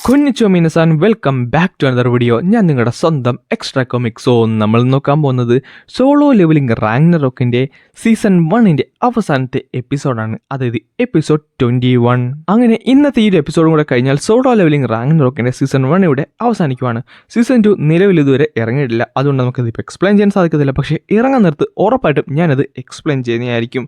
കൊന്നിച്ചോ മീനസാൻ welcome back to another video. ഞാൻ നിങ്ങളുടെ സ്വന്തം എക്സ്ട്രാ കോമിക്. സോ നമ്മൾ നോക്കാൻ പോകുന്നത് സോളോ ലെവലിംഗ് റാഗ്നറോക്കിന്റെ സീസൺ 1 അവസാനത്തെ എപ്പിസോഡാണ്, അതായത് എപ്പിസോഡ് 21. അങ്ങനെ ഇന്നത്തെ ഈ ഒരു എപ്പിസോഡും കൂടെ കഴിഞ്ഞാൽ സോളോ ലെവലിംഗ് റാഗ്നറോക്കിന്റെ സീസൺ 1 ഇവിടെ അവസാനിക്കുവാണ്. സീസൺ 2 നിലവിൽ ഇതുവരെ ഇറങ്ങിയിട്ടില്ല, അതുകൊണ്ട് നമുക്കത് ഇപ്പോൾ എക്സ്പ്ലെയിൻ ചെയ്യാൻ സാധിക്കത്തില്ല. പക്ഷേ ഇറങ്ങാൻ നേരത്ത് ഉറപ്പായിട്ടും ഞാനത് എക്സ്പ്ലെയിൻ ചെയ്യുന്നതായിരിക്കും.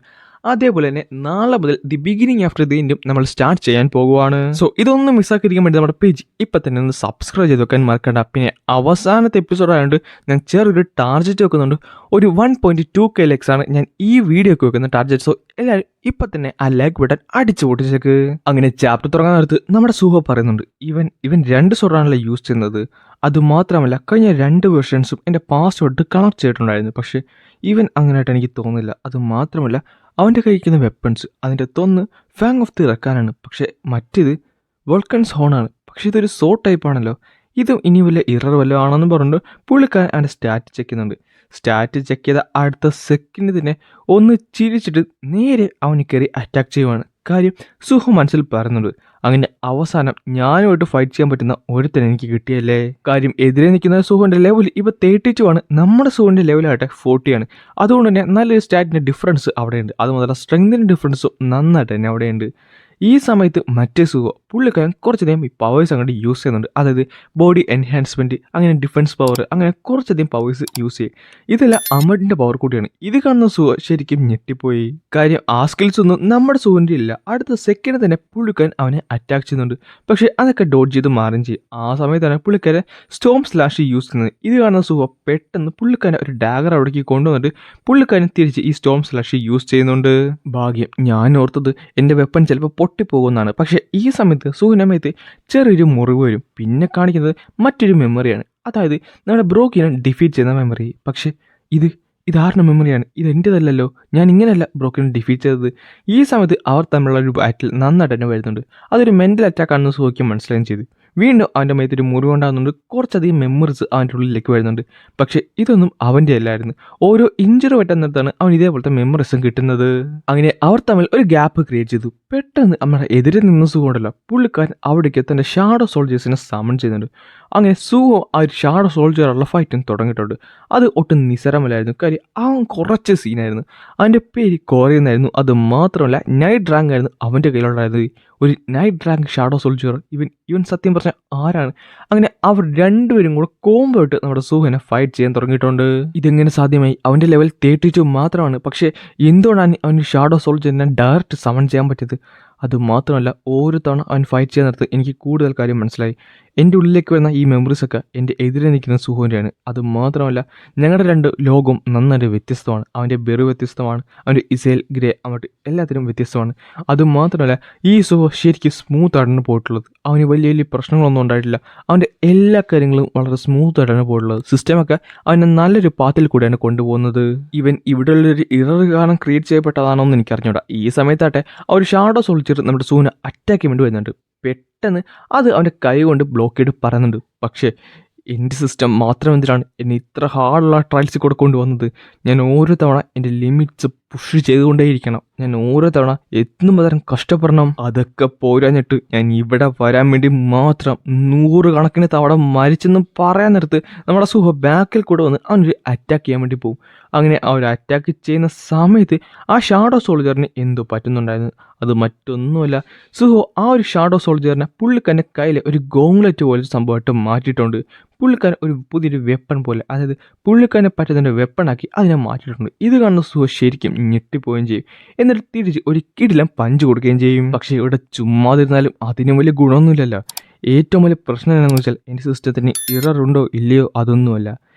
അതേപോലെ തന്നെ നാളെ മുതൽ ദി ബിഗിനിങ് ആഫ്റ്റർ ദി എൻഡും നമ്മൾ സ്റ്റാർട്ട് ചെയ്യാൻ പോകുവാണ്. സോ ഇതൊന്നും മിസ്സാക്കിയിരിക്കാൻ വേണ്ടി നമ്മുടെ പേജ് ഇപ്പം തന്നെ ഒന്ന് സബ്സ്ക്രൈബ് ചെയ്ത് വെക്കാൻ മറക്കണ്ട. പിന്നെ അവസാനത്തെ എപ്പിസോഡ് ആയതുകൊണ്ട് ഞാൻ ചെറിയൊരു ടാർജറ്റ് വെക്കുന്നുണ്ട്. ഒരു 1.2K ലൈക്സ് ആണ് ഞാൻ ഈ വീഡിയോക്ക് വെക്കുന്ന ടാർജറ്റ്. സോ എല്ലാവരും ഇപ്പം തന്നെ ആ ലൈക്ക് ബട്ടൺ അടിച്ചു പൊട്ടിച്ചേക്ക്. അങ്ങനെ ചാപ്റ്റർ തുടങ്ങാൻ നേരത്ത് നമ്മുടെ സുഹ പറയുന്നുണ്ട്, ഇവൻ 2 സോഡാണല്ലോ യൂസ് ചെയ്യുന്നത്. അതുമാത്രമല്ല കഴിഞ്ഞ 2 വേർഷൻസും എൻ്റെ പാസ്വേഡ് കണക്ട് ചെയ്തിട്ടുണ്ടായിരുന്നു. പക്ഷേ ഇവൻ അങ്ങനെയായിട്ട് എനിക്ക് തോന്നുന്നില്ല. അതുമാത്രമല്ല അവൻ്റെ കഴിക്കുന്ന വെപ്പൺസ് അതിൻ്റെ തൊന്ന് ഫാങ് ഓഫ് ദി റക്കാനാണ്, പക്ഷേ മറ്റേത് വോൾക്കൻസ് ഹോണാണ്. പക്ഷേ ഇതൊരു സോ ടൈപ്പാണല്ലോ. ഇതും ഇനി വല്ല ഇറർ വല്ലതും ആണെന്ന് പറഞ്ഞിട്ട് പുള്ളിക്കാരൻ അവൻ്റെ സ്റ്റാറ്റ് ചെക്ക് ചെയ്യുന്നുണ്ട്. സ്റ്റാറ്റ് ചെക്ക് ചെയ്ത അടുത്ത സെക്കൻഡ് തന്നെ ഒന്ന് ചിരിച്ചിട്ട് നേരെ അവന് കയറി അറ്റാക്ക് ചെയ്യുവാണ്. കാര്യം സുഹ മനസ്സിൽ പറയുന്നുണ്ട്, അങ്ങനെ അവസാനം ഞാനുമായിട്ട് ഫൈറ്റ് ചെയ്യാൻ പറ്റുന്ന ഒരുത്തനെ എനിക്ക് കിട്ടിയല്ലേ. കാര്യം എതിരെ നിൽക്കുന്ന സുഹുവിൻ്റെ ലെവൽ ഇപ്പോൾ 32 ആണ്, നമ്മുടെ സുഹുവിൻ്റെ ലെവലായിട്ട് 40 ആണ്. അതുകൊണ്ട് തന്നെ നല്ലൊരു സ്റ്റാറ്റിൻ്റെ ഡിഫറൻസ് അവിടെയുണ്ട്. അതുമുതൽ സ്ട്രെങ്തിൻ്റെ ഡിഫറൻസും നന്നായിട്ട് തന്നെ അവിടെയുണ്ട്. ഈ സമയത്ത് മറ്റേ സുഹ പുള്ളിക്കാരൻ കുറച്ചധികം ഈ പവേഴ്സ് അങ്ങോട്ട് യൂസ് ചെയ്യുന്നുണ്ട്. അതായത് ബോഡി എൻഹാൻസ്മെൻറ്റ്, അങ്ങനെ ഡിഫൻസ് പവർ, അങ്ങനെ കുറച്ചധികം പവേഴ്സ് യൂസ് ചെയ്യും. ഇതെല്ലാം അമഡിൻ്റെ പവർ കൂടിയാണ്. ഇത് കാണുന്ന സുഹ ശരിക്കും ഞെട്ടിപ്പോയി. കാര്യം ആ സ്കിൽസ് ഒന്നും നമ്മുടെ സുഹൻ്റെ ഇല്ല. അടുത്ത സെക്കൻഡ് തന്നെ പുള്ളിക്കാരൻ അവനെ അറ്റാക്ക് ചെയ്യുന്നുണ്ട്. പക്ഷേ അതൊക്കെ ഡോഡ്ജ് ചെയ്ത് മാറുകയും ചെയ്യും. ആ സമയത്താണ് പുള്ളിക്കാരൻ സ്റ്റോം സ്ലാഷ് യൂസ് ചെയ്യുന്നത്. ഇത് കാണുന്ന സുഹ പെട്ടെന്ന് പുള്ളിക്കാരൻ ഒരു ഡാഗർ അവിടേക്ക് കൊണ്ടുവന്നിട്ട് പുള്ളിക്കാരൻ തിരിച്ച് ഈ സ്റ്റോം സ്ലാഷ് യൂസ് ചെയ്യുന്നുണ്ട്. ഭാഗ്യം, ഞാൻ ഓർത്തത് എൻ്റെ വെപ്പൺ ചിലപ്പോൾ പൊട്ടിപ്പോകുന്നതാണ്. പക്ഷേ ഈ സമയത്ത് സുഹുനമയത്ത് ചെറിയൊരു മുറിവ് വരും. പിന്നെ കാണിക്കുന്നത് മറ്റൊരു മെമ്മറിയാണ്, അതായത് നമ്മുടെ ബ്രോക്കിനെ ഡിഫീറ്റ് ചെയ്യുന്ന മെമ്മറി. പക്ഷേ ഇതാരുടെ മെമ്മറിയാണ്? ഇത് എൻ്റെതല്ലല്ലോ, ഞാൻ ഇങ്ങനെയല്ല ബ്രോക്കിനെ ഡിഫീറ്റ് ചെയ്തത്. ഈ സമയത്ത് അവർ തമ്മിലുള്ള ഒരു ബാറ്റിൽ നന്നായിട്ട് തന്നെ വരുന്നുണ്ട്. അതൊരു മെൻ്റൽ അറ്റാക്കാണെന്ന് സുഹയ്ക്ക് മനസ്സിലായും ചെയ്തു. വീണ്ടും അവൻ്റെ മേത്തൊരു മുറിവുണ്ടാകുന്നുണ്ട്. കുറച്ചധികം മെമ്മറീസ് അവൻ്റെ ഉള്ളിലേക്ക് വരുന്നുണ്ട്. പക്ഷേ ഇതൊന്നും അവൻ്റെ അല്ലായിരുന്നു. ഓരോ ഇഞ്ചറി വെട്ടുന്നിടത്താണ് അവൻ ഇതേപോലത്തെ മെമ്മറീസും കിട്ടുന്നത്. അങ്ങനെ അവർ തമ്മിൽ ഒരു ഗ്യാപ്പ് ക്രിയേറ്റ് ചെയ്തു. പെട്ടെന്ന് നമ്മുടെ എതിരെ നിന്ന് സുഖമുണ്ടല്ലോ, പുള്ളിക്കാരൻ അവിടേക്ക് തൻ്റെ ഷാഡോ സോൾജേഴ്സിനെ സമൺ ചെയ്യുന്നുണ്ട്. അങ്ങനെ സുഹോ ആ ഒരു ഷാഡോ സോൾജറുള്ള ഫൈറ്റും തുടങ്ങിയിട്ടുണ്ട്. അത് ഒട്ടും നിസ്സാരമല്ലായിരുന്നു. കാര്യം അവൻ കുറച്ച് സീനായിരുന്നു. അവൻ്റെ പേര് കോറിയെന്നായിരുന്നു. അത് മാത്രമല്ല നൈറ്റ് റാങ്ക് ആയിരുന്നു അവൻ്റെ കയ്യിലുണ്ടായത്. ഒരു നൈറ്റ് റാങ്ക് ഷാഡോ സോൾജർ. ഇവൻ സത്യം പറഞ്ഞാൽ ആരാണ്? അങ്ങനെ അവർ രണ്ടുപേരും കൂടെ കോംബോ ഇട്ട് നമ്മുടെ സുഹനെ ഫൈറ്റ് ചെയ്യാൻ തുടങ്ങിയിട്ടുണ്ട്. ഇതെങ്ങനെ സാധ്യമായി? അവൻ്റെ ലെവൽ 32 മാത്രമാണ്. പക്ഷേ എന്തുകൊണ്ടാണ് അവന് ഷാഡോ സോൾജറിനെ ഡയറക്റ്റ് സമൺ ചെയ്യാൻ പറ്റിയത്? അതുമാത്രമല്ല ഓരോ തവണ അവൻ ഫൈറ്റ് ചെയ്യാൻ നേരത്ത് എനിക്ക് കൂടുതൽ കാര്യം മനസ്സിലായി. എൻ്റെ ഉള്ളിലേക്ക് വരുന്ന ഈ മെമ്മറീസൊക്കെ എൻ്റെ എതിരെ നിൽക്കുന്ന സുഹോൻ്റെയാണ്. അതുമാത്രമല്ല ഞങ്ങളുടെ 2 ലോകവും നന്നായിട്ട് വ്യത്യസ്തമാണ്. അവൻ്റെ ബെറു വ്യത്യസ്തമാണ്, അവൻ്റെ ഇസേൽ ഗ്രേ അങ്ങോട്ട് എല്ലാത്തിനും വ്യത്യസ്തമാണ്. അതുമാത്രമല്ല ഈ സുഹോ ശരിക്കും സ്മൂത്തായിട്ടാണ് പോയിട്ടുള്ളത്. അവന് വലിയ വലിയ പ്രശ്നങ്ങളൊന്നും ഉണ്ടായിട്ടില്ല. അവൻ്റെ എല്ലാ കാര്യങ്ങളും വളരെ സ്മൂത്തായിട്ടാണ് പോയിട്ടുള്ളത്. സിസ്റ്റമൊക്കെ അവനെ നല്ലൊരു പാത്തിൽ കൂടെയാണ് കൊണ്ടുപോകുന്നത്. ഇവൻ ഇവിടെയുള്ളൊരു ഇറർ കാരണം ക്രിയേറ്റ് ചെയ്യപ്പെട്ടതാണോ എന്ന് എനിക്കറിഞ്ഞൂടാ. ഈ സമയത്താട്ടെ ആ ഒരു ഷാഡോ സോൾജർ നമ്മുടെ സൂനെ അറ്റാക്ക് ചെയ്യാൻ വേണ്ടി വരുന്നുണ്ട്. പെട്ടെന്ന് അത് അവൻ്റെ കൈ കൊണ്ട് ബ്ലോക്ക് ചെയ്ത് പറയുന്നുണ്ട്. പക്ഷേ എൻ്റെ സിസ്റ്റം മാത്രം എന്തിനാണ് എന്നെ ഇത്ര ഹാർഡുള്ള ട്രയൽസിൽ കൂടെ കൊണ്ടുവന്നത്? ഞാൻ ഓരോ തവണ എൻ്റെ ലിമിറ്റ്സ് പുഷ് ചെയ്തുകൊണ്ടേയിരിക്കണം. ഞാൻ ഓരോ തവണ എത്തുമ്പോൾ തരം കഷ്ടപ്പെടണം. അതൊക്കെ പോരാഞ്ഞിട്ട് ഞാൻ ഇവിടെ വരാൻ വേണ്ടി മാത്രം 100 കണക്കിന് തവണ മരിച്ചെന്ന് പറയാൻ നേരത്ത് നമ്മുടെ സുഹ ബാക്കിൽ കൂടെ വന്ന് അവനൊരു അറ്റാക്ക് ചെയ്യാൻ വേണ്ടി പോകും. അങ്ങനെ ആ ഒരു അറ്റാക്ക് ചെയ്യുന്ന സമയത്ത് ആ ഷാഡോ സോൾജറിന് എന്തോ പറ്റുന്നുണ്ടായിരുന്നു. അത് മറ്റൊന്നുമല്ല, സുഹോ ആ ഒരു ഷാഡോ സോൾജറിനെ പുള്ളിക്കാരൻ്റെ കയ്യിൽ ഒരു ഗോങ്ലെറ്റ് പോലെ സംഭവമായിട്ട് മാറ്റിയിട്ടുണ്ട്. പുള്ളിക്കാരൻ ഒരു പുതിയൊരു വെപ്പൺ പോലെ, അതായത് പുള്ളിക്കാരനെ പറ്റുന്നതിൻ്റെ വെപ്പണാക്കി അതിനെ മാറ്റിയിട്ടുണ്ട്. ഇത് കാണുന്ന സുഹ ശരിക്കും ഞെട്ടിപ്പോവുകയും ചെയ്യും. എന്നിട്ട് തിരിച്ച് ഒരു കിടിലം പഞ്ച് കൊടുക്കുകയും ചെയ്യും. പക്ഷേ ഇവിടെ ചുമ്മാതിരുന്നാലും അതിനും വലിയ ഗുണമൊന്നുമില്ലല്ലോ. ഏറ്റവും വലിയ പ്രശ്നം എന്താണെന്ന് വെച്ചാൽ എൻ്റെ സിസ്റ്റത്തിന് ഇറർ ഉണ്ടോ ഇല്ലയോ അതൊന്നുമല്ല.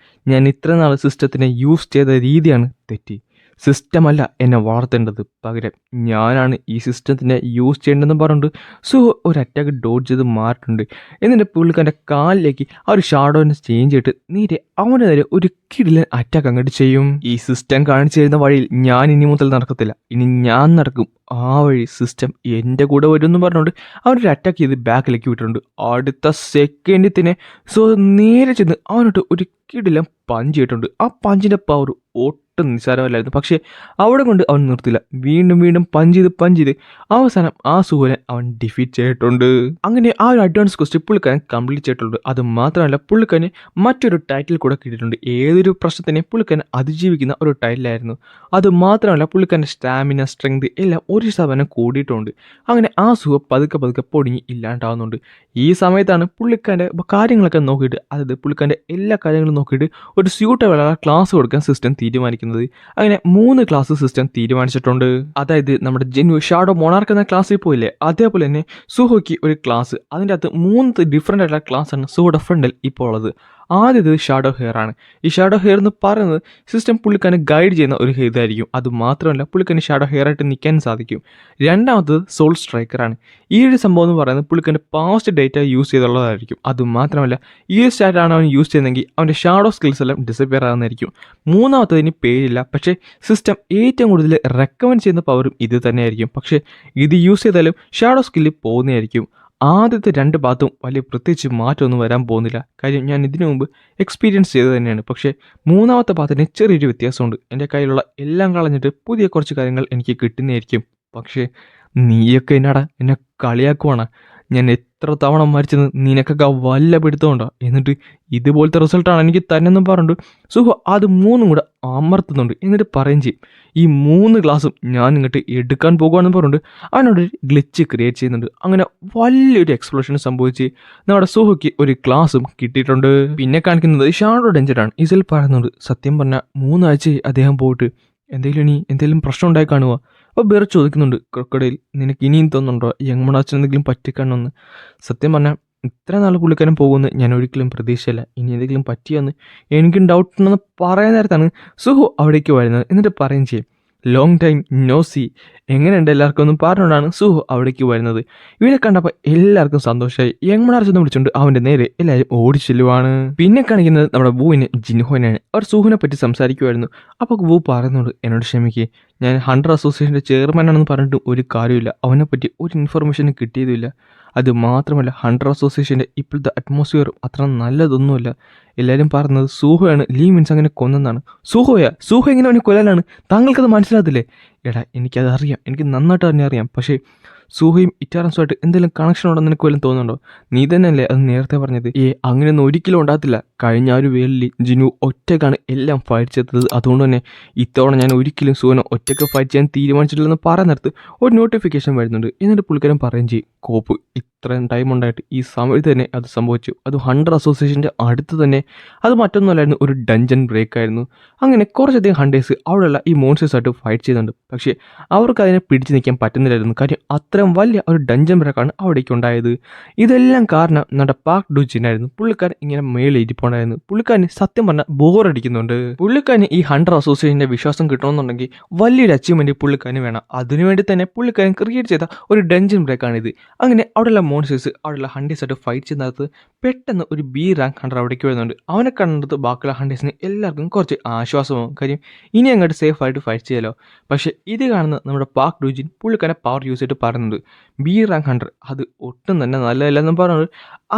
ഞാൻ ഇത്ര നാൾ സിസ്റ്റത്തിനെ യൂസ് ചെയ്ത രീതിയാണ് തെറ്റി. സിസ്റ്റമല്ല എന്നെ വളർത്തേണ്ടത്, പകരം ഞാനാണ് ഈ സിസ്റ്റത്തിനെ യൂസ് ചെയ്യേണ്ടതെന്ന് പറഞ്ഞിട്ട് ഒരു അറ്റാക്ക് ഡോഡ്ജ് ചെയ്ത് മാറിയിട്ടുണ്ട്. എന്നിട്ട് പുള്ളിക്കാരൻ്റെ കാലിലേക്ക് ആ ഒരു ഷാഡോനെ ചേഞ്ച് ചെയ്തിട്ട് നേരെ അവൻ്റെ നേരെ ഒരു കിടിലൻ അറ്റാക്ക് അങ്ങോട്ട് ചെയ്യും. ഈ സിസ്റ്റം കാണിച്ചു തരുന്ന വഴിയിൽ ഞാൻ ഇനി മുതൽ നടക്കത്തില്ല, ഇനി ഞാൻ നടക്കും. ആ വഴി സിസ്റ്റം എൻ്റെ കൂടെ വരും എന്ന് പറഞ്ഞുകൊണ്ട് അവനൊരു അറ്റാക്ക് ചെയ്ത് ബാക്കിലേക്ക് വിട്ടിട്ടുണ്ട്. അടുത്ത സെക്കൻഡിൽ തന്നെ നേരെ ചെന്ന് അവനോട്ട് ഒരു കിടിലം പഞ്ച് ചെയ്തിട്ടുണ്ട്. ആ പഞ്ചിൻ്റെ പവർ ഒട്ടും നിസ്സാരമല്ലായിരുന്നു. പക്ഷേ അവിടെ കൊണ്ട് അവൻ നിർത്തില്ല. വീണ്ടും വീണ്ടും പഞ്ച് ചെയ്ത് അവസാനം ആ സുഹുവിനെ അവൻ ഡിഫീറ്റ് ചെയ്തിട്ടുണ്ട്. അങ്ങനെ ആ ഒരു അഡ്വാൻസ് ക്വസ്റ്റ് പുള്ളിക്കാരൻ കംപ്ലീറ്റ് ചെയ്തിട്ടുണ്ട്. അത് മാത്രമല്ല പുള്ളിക്കാരന് മറ്റൊരു ടൈറ്റിൽ കൂടെ കിട്ടിയിട്ടുണ്ട്. ഏതൊരു പ്രശ്നത്തിനെ പുള്ളിക്കാരൻ അതിജീവിക്കുന്ന ഒരു ടൈറ്റിലായിരുന്നു. അത് മാത്രമല്ല പുള്ളിക്കാരൻ്റെ സ്റ്റാമിന, സ്ട്രെങ്ത് എല്ലാം 1% കൂടിയിട്ടുണ്ട്. അങ്ങനെ ആ സുഹ പതുക്കെ പൊടിഞ്ഞ് ഇല്ലാണ്ടാവുന്നുണ്ട്. ഈ സമയത്താണ് പുള്ളിക്കാരൻ്റെ കാര്യങ്ങളൊക്കെ നോക്കിയിട്ട്, അതായത് പുള്ളിക്കാരൻ്റെ എല്ലാ കാര്യങ്ങളും നോക്കിയിട്ട് ഒരു സ്യൂട്ടബിളായ ക്ലാസ് കൊടുക്കാൻ സിസ്റ്റം തീരുമാനിക്കുന്നത്. അങ്ങനെ 3 ക്ലാസ് സിസ്റ്റം തീരുമാനിച്ചിട്ടുണ്ട്. അതായത് നമ്മുടെ ജെനു ഷാഡോ മൊണാർക്ക് എന്ന ക്ലാസ്സിൽ പോയില്ലേ, അതേപോലെ തന്നെ സുഹോയ്ക്ക് ഒരു ക്ലാസ്. അതിൻ്റെ അകത്ത് 3 ഡിഫറെൻ്റ് ആയിട്ടുള്ള ക്ലാസ്സാണ് സുഹോയുടെ ഫ്രണ്ടിൽ ഇപ്പോൾ ഉള്ളത്. ആദ്യത്തേത് ഷാഡോ ഹെയർ ആണ്. ഈ ഷാഡോ ഹെയർ എന്ന് പറയുന്നത് സിസ്റ്റം പുള്ളിക്കാരനെ ഗൈഡ് ചെയ്യുന്ന ഒരു ഇതായിരിക്കും. അത് മാത്രമല്ല പുള്ളിക്കാരന് ഷാഡോ ഹെയർ ആയിട്ട് നിൽക്കാൻ സാധിക്കും. രണ്ടാമത്തത് സോൾ സ്ട്രൈക്കറാണ്. ഈ ഒരു സംഭവം എന്ന് പറയുന്നത് പുള്ളിക്കാരൻ്റെ പാസ്റ്റ് ഡേറ്റ യൂസ് ചെയ്തുള്ളതായിരിക്കും. അതുമാത്രമല്ല ഈ ഒരു സ്റ്റാറ്റാണ് അവൻ യൂസ് ചെയ്യുന്നതെങ്കിൽ അവൻ്റെ ഷാഡോ സ്കിൽസ് എല്ലാം ഡിസപ്പിയർ ആകുന്നതായിരിക്കും. മൂന്നാമത്തതിന് പേരില്ല, പക്ഷേ സിസ്റ്റം ഏറ്റവും കൂടുതൽ റെക്കമെൻഡ് ചെയ്യുന്ന പവറും ഇത് തന്നെയായിരിക്കും. പക്ഷേ ഇത് യൂസ് ചെയ്താലും ഷാഡോ സ്കില്ല് പോകുന്നതായിരിക്കും. ആദ്യത്തെ 2 ഭാഗത്തും വലിയ പ്രത്യേകിച്ച് മാറ്റമൊന്നും വരാൻ പോകുന്നില്ല. കാര്യം ഞാൻ ഇതിനു മുമ്പ് എക്സ്പീരിയൻസ് ചെയ്ത് തന്നെയാണ്. പക്ഷേ മൂന്നാമത്തെ ഭാഗത്തിന് ചെറിയൊരു വ്യത്യാസമുണ്ട്. എൻ്റെ കയ്യിലുള്ള എല്ലാം കളഞ്ഞിട്ട് പുതിയ കുറച്ച് കാര്യങ്ങൾ എനിക്ക് കിട്ടുന്നതായിരിക്കും. പക്ഷേ നീയൊക്കെ എന്നെ കളിയാക്കുവാണ്. ഞാൻ എത്ര തവണ മരിച്ചെന്ന് നിനക്കൊക്കെ വല്ല പിടുത്തമുണ്ടോ? എന്നിട്ട് ഇതുപോലത്തെ റിസൾട്ടാണ് എനിക്ക് തന്നെന്നും പറഞ്ഞിട്ട് സുഹ അത് 3 കൂടെ അമർത്തുന്നുണ്ട്. എന്നിട്ട് പറയും ചെയ്യും, ഈ 3 ഗ്ലാസും ഞാൻ ഇങ്ങോട്ട് എടുക്കാൻ പോകുകയാണെന്ന് പറഞ്ഞിട്ട് അവനോടൊരു ഗ്ലിച്ച് ക്രിയേറ്റ് ചെയ്യുന്നുണ്ട്. അങ്ങനെ വലിയൊരു എക്സ്പ്ലോഷൻ സംഭവിച്ച് നമ്മുടെ സുഹയ്ക്ക് ഒരു ഗ്ലാസും കിട്ടിയിട്ടുണ്ട്. പിന്നെ കാണിക്കുന്നത് ഷാഡോ ഡേഞ്ചറാണ്. ഇതിൽ പറയുന്നുണ്ട്, സത്യം പറഞ്ഞാൽ 3 ആഴ്ചയായി അദ്ദേഹം പോയിട്ട് എന്തെങ്കിലും പ്രശ്നം ഉണ്ടായി കാണുക. അപ്പോൾ ബെർ ചോദിക്കുന്നുണ്ട്, ക്രൊക്കഡൈൽ നിനക്ക് ഇനിയും തോന്നുന്നുണ്ടോ യങ്മണാച്ചൻ എന്തെങ്കിലും പറ്റിക്കാണോന്ന്? സത്യം പറഞ്ഞാൽ ഇത്ര നാൾ പുള്ളിക്കാരൻ പോകുമെന്ന് ഞാൻ ഒരിക്കലും പ്രതീക്ഷയില്ല. ഇനി എന്തെങ്കിലും പറ്റിയെന്ന് എനിക്കും ഡൗട്ട് ഉണ്ടെന്ന് പറയാൻ നേരത്താണ് സുഹു അവിടേക്ക് വരുന്നത്. എന്നിട്ട് പറയും ചെയ്യും, ലോങ് ടൈം നോ സീ, എങ്ങനെയുണ്ട് എല്ലാവർക്കും ഒന്നും പറഞ്ഞുകൊണ്ടാണ് സുഹു അവിടേക്ക് വരുന്നത്. ഇവനെ കണ്ടപ്പോൾ എല്ലാവർക്കും സന്തോഷമായി. യങ്മണാർച്ചെന്ന് വിളിച്ചുകൊണ്ട് അവൻ്റെ നേരെ എല്ലാവരും ഓടിച്ചെല്ലുവാണ്. പിന്നെ കാണിക്കുന്നത് നമ്മുടെ വൂവിനെ ജിൻഹോനാണ്. അവർ സുഹുവിനെ പറ്റി സംസാരിക്കുമായിരുന്നു. അപ്പോൾ വൂ പറയുന്നുണ്ട്, എന്നോട് ക്ഷമിക്കേ, ഞാൻ ഹണ്ടർ അസോസിയേഷൻ്റെ ചെയർമാനാണെന്ന് പറഞ്ഞിട്ട് ഒരു കാര്യമില്ല. അവനെപ്പറ്റി ഒരു ഇൻഫർമേഷനും കിട്ടിയതുമില്ല. അത് മാത്രമല്ല ഹണ്ടർ അസോസിയേഷൻ്റെ ഇപ്പോഴത്തെ അറ്റ്മോസ്ഫിയറും അത്ര നല്ലതൊന്നുമല്ല. എല്ലാവരും പറഞ്ഞത് സൂഹയാണ് ലീ മിൻസ് അങ്ങനെ കൊന്നെന്നാണ്. സൂഹ എങ്ങനെ അവനെ കൊല്ലാനാണ്? താങ്കൾക്കത് മനസ്സിലാകത്തില്ലേ? എടാ എനിക്കത് അറിയാം, എനിക്ക് നന്നായിട്ട് തന്നെ അറിയാം. പക്ഷേ സൂഹയും ഇറ്റാറൻസുമായിട്ട് എന്തെങ്കിലും കണക്ഷൻ ഉണ്ടെന്ന് നിനക്ക് വല്ലതും തോന്നുന്നുണ്ടോ? നീ തന്നെയല്ലേ അത് നേരത്തെ പറഞ്ഞത്? അങ്ങനെയൊന്നും ഒരിക്കലും ഉണ്ടാകത്തില്ല. കഴിഞ്ഞ ഒരു വേലിൽ ജിനു ഒറ്റക്കാണ് എല്ലാം ഫൈറ്റ് ചെയ്തത്. അതുകൊണ്ട് തന്നെ ഇത്തവണ ഞാൻ ഒരിക്കലും സൂഹനെ ഒറ്റയ്ക്ക് ഫൈറ്റ് ചെയ്യാൻ തീരുമാനിച്ചിട്ടില്ലെന്ന് പറയുന്നിടത്ത് ഒരു നോട്ടിഫിക്കേഷൻ വരുന്നുണ്ട്. എന്നിട്ട് പുള്ളിക്കാരൻ പറയും ചെയ്യും, കോപ്പ് ഇത്രയും ടൈം ഉണ്ടായിട്ട് ഈ സമയത്ത് തന്നെ അത് സംഭവിച്ചു. അത് ഹണ്ടർ അസോസിയേഷൻ്റെ അടുത്ത് തന്നെ. അത് മറ്റൊന്നുമല്ലായിരുന്നു, ഒരു ഡഞ്ചൻ ബ്രേക്ക് ആയിരുന്നു. അങ്ങനെ കുറച്ചധികം ഹണ്ടേഴ്സ് അവിടെയുള്ള ഈ മോൺസ്റ്റേഴ്സായിട്ട് ഫൈറ്റ് ചെയ്യുന്നുണ്ട്. പക്ഷേ അവർക്ക് അതിനെ പിടിച്ചു നിൽക്കാൻ പറ്റുന്നില്ലായിരുന്നു. കാര്യം അത്രയും വലിയ ഒരു ഡഞ്ചൻ ബ്രേക്കാണ് അവിടേക്ക് ഉണ്ടായത്. ഇതെല്ലാം കാരണം നമ്മുടെ പാക് ഡുജിനായിരുന്നു. പുള്ളിക്കാരൻ ഇങ്ങനെ മേളിൽ ഇരിപ്പുണ്ടായിരുന്നു. പുള്ളിക്കാരന് സത്യം പറഞ്ഞാൽ ബോറടിക്കുന്നുണ്ട്. പുള്ളിക്കാരന് ഈ ഹണ്ടർ അസോസിയേഷൻ്റെ വിശ്വാസം കിട്ടണമെന്നുണ്ടെങ്കിൽ വലിയൊരു അച്ചീവ്മെൻറ്റ് പുള്ളിക്കാരന് വേണം. അതിനുവേണ്ടി തന്നെ പുള്ളിക്കാരൻ ക്രിയേറ്റ് ചെയ്ത ഒരു ഡഞ്ചൻ ബ്രേക്കാണിത്. അങ്ങനെ അവിടെയുള്ള മോൺസ്റ്റേഴ്സ് അവിടെയുള്ള ഹണ്ടേഴ്സായിട്ട് ഫൈറ്റ് ചെയ്യുന്നത് പെട്ടെന്ന് ഒരു ബി റാങ്ക് ഹണ്ടർ അവിടേക്ക് വരുന്നുണ്ട്. അവനെ കണ്ടത് ബാക്കിയുള്ള ഹണ്ടേഴ്സിന് എല്ലാവർക്കും കുറച്ച് ആശ്വാസമാവും. കാര്യം ഇനി അങ്ങോട്ട് സേഫ് ആയിട്ട് ഫൈറ്റ് ചെയ്യാലോ. പക്ഷേ ഇത് കാണുന്ന നമ്മുടെ പാക് ഡുജിൻ പുള്ളിക്കാരൻ പവർ യൂസ് ചെയ്തിട്ട് പറയുന്നുണ്ട്, ബി റാങ്ക് ഹണ്ടർ അത് ഒട്ടും തന്നെ നല്ലതല്ലെന്ന് പറഞ്ഞത്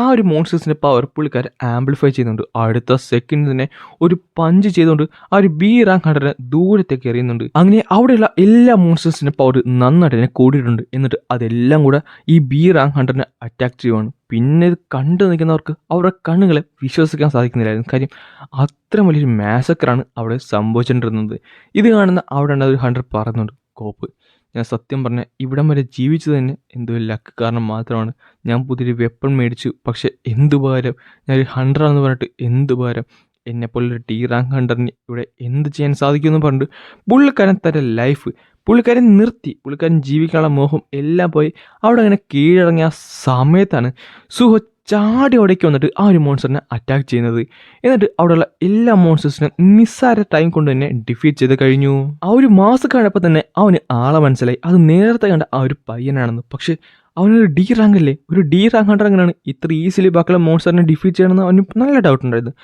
ആ ഒരു മോൺസ്റ്റേഴ്സിൻ്റെ പവർ പുള്ളിക്കാരൻ ആംപ്ലിഫൈ ചെയ്യുന്നുണ്ട്. അടുത്ത സെക്കൻഡ് തന്നെ ഒരു പഞ്ച് ചെയ്തുകൊണ്ട് ആ ഒരു ബി റാങ്ക് ഹണ്ടറിനെ ദൂരത്തേക്ക് എറിയുന്നുണ്ട്. അങ്ങനെ അവിടെയുള്ള എല്ലാ മോൺസ്റ്റേഴ്സിൻ്റെ പവർ നന്നായിട്ട് തന്നെ കൂടിയിട്ടുണ്ട്. എന്നിട്ട് അതെല്ലാം കൂടെ ഈ ബി റാങ്ക് ഹണ്ടറിനെ അറ്റാക്ക് ചെയ്യുവാണ്. പിന്നെ ഇത് കണ്ടു നിൽക്കുന്നവർക്ക് അവരുടെ കണ്ണുകളെ വിശ്വസിക്കാൻ സാധിക്കുന്നില്ലായിരുന്നു. കാര്യം അത്രയും വലിയൊരു മാസക്കറാണ് അവിടെ സംഭവിച്ചിട്ടുണ്ടിരുന്നത്. ഇത് കാണുന്ന അവിടെ ഒരു ഹണ്ടർ പറയുന്നുണ്ട്, കോപ്പ് ഞാൻ സത്യം പറഞ്ഞാൽ ഇവിടം വരെ ജീവിച്ചത് തന്നെ എന്തോ ലക്ക് കാരണം മാത്രമാണ്. ഞാൻ പുതിയൊരു വെപ്പൺ മേടിച്ചു, പക്ഷേ എന്തുപകാരം? ഞാനൊരു ഹണ്ടറാണെന്ന് പറഞ്ഞിട്ട് എന്തുപകാരം? എന്നെപ്പോലൊരു ടി റാങ്ക് ഹണ്ടറിന് ഇവിടെ എന്ത് ചെയ്യാൻ സാധിക്കുമെന്ന് പറഞ്ഞിട്ട് പുള്ളിക്കാരൻ തൻ്റെ ലൈഫ് പുള്ളിക്കാരൻ നിർത്തി. പുള്ളിക്കാരൻ ജീവിക്കാനുള്ള മോഹം എല്ലാം പോയി അവിടെ അങ്ങനെ കീഴടങ്ങിയ സമയത്താണ് സുഹ ചാടി അവിടേക്ക് വന്നിട്ട് ആ ഒരു മോൺസ്റ്ററിനെ അറ്റാക്ക് ചെയ്യുന്നത്. എന്നിട്ട് അവിടെയുള്ള എല്ലാ മോൺസ്റ്റേഴ്സിനും നിസ്സാര ടൈം കൊണ്ട് തന്നെ ഡിഫീറ്റ് ചെയ്ത് കഴിഞ്ഞു. ആ ഒരു മാസം കണ്ടപ്പോൾ തന്നെ അവന് ആളെ മനസ്സിലായി, അത് നേരത്തെ കണ്ട ആ ഒരു പയ്യനാണെന്ന്. പക്ഷേ അവനൊരു ഡി റാങ്ക് അല്ലേ, ഒരു ഡി റാങ്ക് ഹണ്ടർ എങ്ങനെയാണ് ഇത്ര ഈസിലി ബാക്കിയുള്ള മോൺസ്റ്ററിനെ ഡിഫീറ്റ് ചെയ്യണമെന്ന് അവന് നല്ല ഡൗട്ട് ഉണ്ടായിരുന്നു.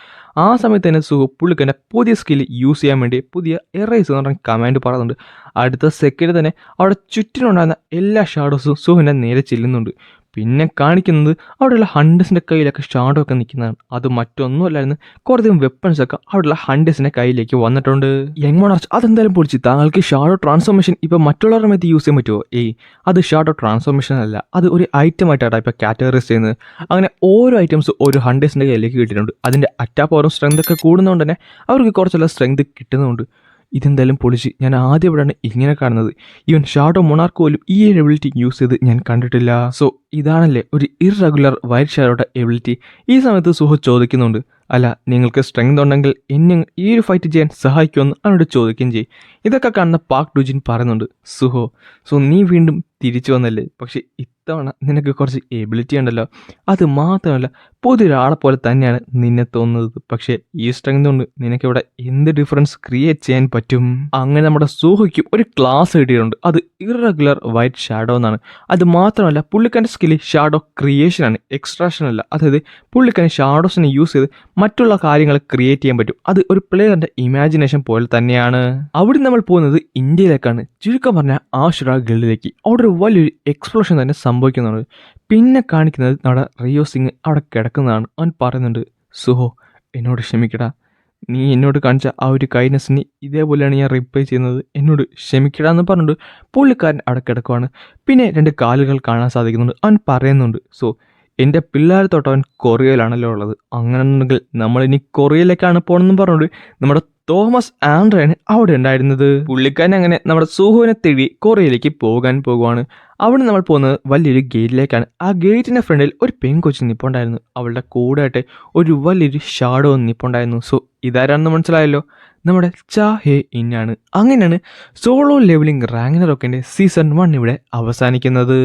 ആ സമയത്ത് തന്നെ പുള്ളിക്കാരൻ്റെ പുതിയ സ്കില്ല് യൂസ് ചെയ്യാൻ വേണ്ടി പുതിയ എറേസ് എന്ന് പറഞ്ഞ കമാൻഡ് പറയുന്നുണ്ട്. അടുത്ത സെക്കൻഡ് തന്നെ അവിടെ ചുറ്റിനുണ്ടായിരുന്ന എല്ലാ ഷാഡോസും സുഹുവിൻ്റെ നേരെ ചെല്ലുന്നുണ്ട്. പിന്നെ കാണിക്കുന്നത് അവിടെയുള്ള ഹണ്ടേഴ്സിൻ്റെ കയ്യിലൊക്കെ ഷാഡോ ഒക്കെ നിൽക്കുന്നതാണ്. അത് മറ്റൊന്നുമല്ലായിരുന്നു, കുറേയധികം വെപ്പൺസ് ഒക്കെ അവിടെയുള്ള ഹണ്ടേഴ്സിൻ്റെ കയ്യിലേക്ക് വന്നിട്ടുണ്ട്. യങ് മോണാർച്ച് അതെന്തായാലും പൊളിച്ച്, താങ്കൾക്ക് ഷാഡോ ട്രാൻസ്ഫോർമേഷൻ ഇപ്പം മറ്റുള്ളവരുടെ മേത്ത് യൂസ് ചെയ്യാൻ പറ്റുമോ? അത് ഷാഡോ ട്രാൻസ്ഫോർമേഷൻ അല്ല, അത് ഒരു ഐറ്റം ആയിട്ടാണ് ഇപ്പോൾ കാറ്റഗറൈസ് ചെയ്യുന്നത്. അങ്ങനെ ഓരോ ഐറ്റംസ് ഒരു ഹണ്ടേഴ്സിൻ്റെ കയ്യിലേക്ക് കിട്ടിയിട്ടുണ്ട്. അതിൻ്റെ അറ്റാക്ക് പവറും സ്ട്രെങ്ത് ഒക്കെ കൂടുന്നതുകൊണ്ട് തന്നെ അവർക്ക് കുറച്ചുള്ള സ്ട്രെങ്ത് കിട്ടുന്നുണ്ട്. ഇതെന്തായാലും പൊളിച്ച്, ഞാൻ ആദ്യം ഇവിടെയാണ് ഇങ്ങനെ കാണുന്നത്. ഈവൻ ഷാഡോ മൊണാർക്ക് പോലും ഈ ഒരു എബിലിറ്റി യൂസ് ചെയ്ത് ഞാൻ കണ്ടിട്ടില്ല. സോ ഇതാണല്ലേ ഒരു ഇറഗുലർ വൈറ്റ് ഷാഡോയുടെ എബിലിറ്റി. ഈ സമയത്ത് സുഹോ ചോദിക്കുന്നുണ്ട്, അല്ല നിങ്ങൾക്ക് സ്ട്രെങ്ത് ഉണ്ടെങ്കിൽ എന്നെ ഈ ഒരു ഫൈറ്റ് ചെയ്യാൻ സഹായിക്കുമെന്ന് അവനോട് ചോദിക്കുകയും ചെയ്യും. ഇതൊക്കെ കാണുന്ന പാക് ഡുജിൻ പറയുന്നുണ്ട്, സുഹോ സോ നീ വീണ്ടും തിരിച്ചു വന്നല്ലേ, പക്ഷേ ഇത്തവണ നിനക്ക് കുറച്ച് എബിലിറ്റി ഉണ്ടല്ലോ. അത് മാത്രമല്ല പുതിയൊരാളെ പോലെ തന്നെയാണ് നിന്നെ തോന്നുന്നത്, പക്ഷേ ഈ സ്ട്രെങ്ത് കൊണ്ട് നിനക്കിവിടെ എന്ത് ഡിഫറൻസ് ക്രിയേറ്റ് ചെയ്യാൻ പറ്റും? അങ്ങനെ നമ്മുടെ സുഹോയ്ക്ക് ഒരു ക്ലാസ് കിട്ടിയിട്ടുണ്ട്. അത് ഇറഗുലർ വൈറ്റ് ഷാഡോ എന്നാണ്. അത് മാത്രമല്ല പുള്ളിക്കാരൻ്റെ സ്കില്ല് ഷാഡോ ക്രിയേഷൻ ആണ്, എക്സ്ട്രാക്ഷൻ അല്ല. അതായത് പുള്ളിക്കാരൻ ഷാഡോസിനെ യൂസ് ചെയ്ത് മറ്റുള്ള കാര്യങ്ങൾ ക്രിയേറ്റ് ചെയ്യാൻ പറ്റും. അത് ഒരു പ്ലെയറിൻ്റെ ഇമാജിനേഷൻ പോലെ തന്നെയാണ്. അവിടെ നമ്മൾ പോകുന്നത് ഇന്ത്യയിലേക്കാണ്, ചുരുക്കം പറഞ്ഞാൽ ആഷുറ ഗൾഡിലേക്ക്. അവിടെ ഒരു വലിയൊരു എക്സ്പ്ലോഷൻ തന്നെ സംഭവിക്കുന്നുണ്ട്. പിന്നെ കാണിക്കുന്നത് നമ്മുടെ റിയോ സിംഗ് അവിടെ കിടക്കുന്നതാണ്. അവൻ പറയുന്നുണ്ട്, സുഹോ എന്നോട് ക്ഷമിക്കടാ, നീ എന്നോട് കാണിച്ച ആ ഒരു കൈൻഡ്നെസ്സിന് ഇതേപോലെയാണ് ഞാൻ റിപ്ലൈ ചെയ്യുന്നത്, എന്നോട് ക്ഷമിക്കടാ എന്ന് പറഞ്ഞിട്ട് പുള്ളിക്കാരൻ അവിടെ കിടക്കുവാണ്. പിന്നെ 2 കാലുകൾ കാണാൻ സാധിക്കുന്നുണ്ട്. അവൻ പറയുന്നുണ്ട്, സോ എൻ്റെ പിള്ളേർ തൊട്ട് അവൻ കൊറിയയിലാണല്ലോ ഉള്ളത്, അങ്ങനെയാണെന്നുണ്ടെങ്കിൽ നമ്മളിനി കൊറിയയിലേക്കാണ് പോകണമെന്ന് പറഞ്ഞുകൊണ്ട് നമ്മുടെ തോമസ് ആൻഡ്രയാണ് അവിടെ ഉണ്ടായിരുന്നത്. പുള്ളിക്കാരൻ അങ്ങനെ നമ്മുടെ സുഹോനെ തേടി കൊറിയയിലേക്ക് പോകുവാണ്. അവിടെ നമ്മൾ പോകുന്നത് വലിയൊരു ഗേറ്റിലേക്കാണ്. ആ ഗേറ്റിൻ്റെ ഫ്രണ്ടിൽ ഒരു പെൺകൊച്ച് നിൽപ്പുണ്ടായിരുന്നു. അവളുടെ കൂടെയായിട്ട് ഒരു വലിയൊരു ഷാഡോ നിൽപ്പുണ്ടായിരുന്നു. സോ ഇതാരാണെന്ന് മനസ്സിലായല്ലോ, നമ്മുടെ ചാ ഹേ ഇന്നാണ്. അങ്ങനെയാണ് സോളോ ലെവലിംഗ് റാഗ്നറോക്കിൻ്റെ സീസൺ 1 ഇവിടെ അവസാനിക്കുന്നത്.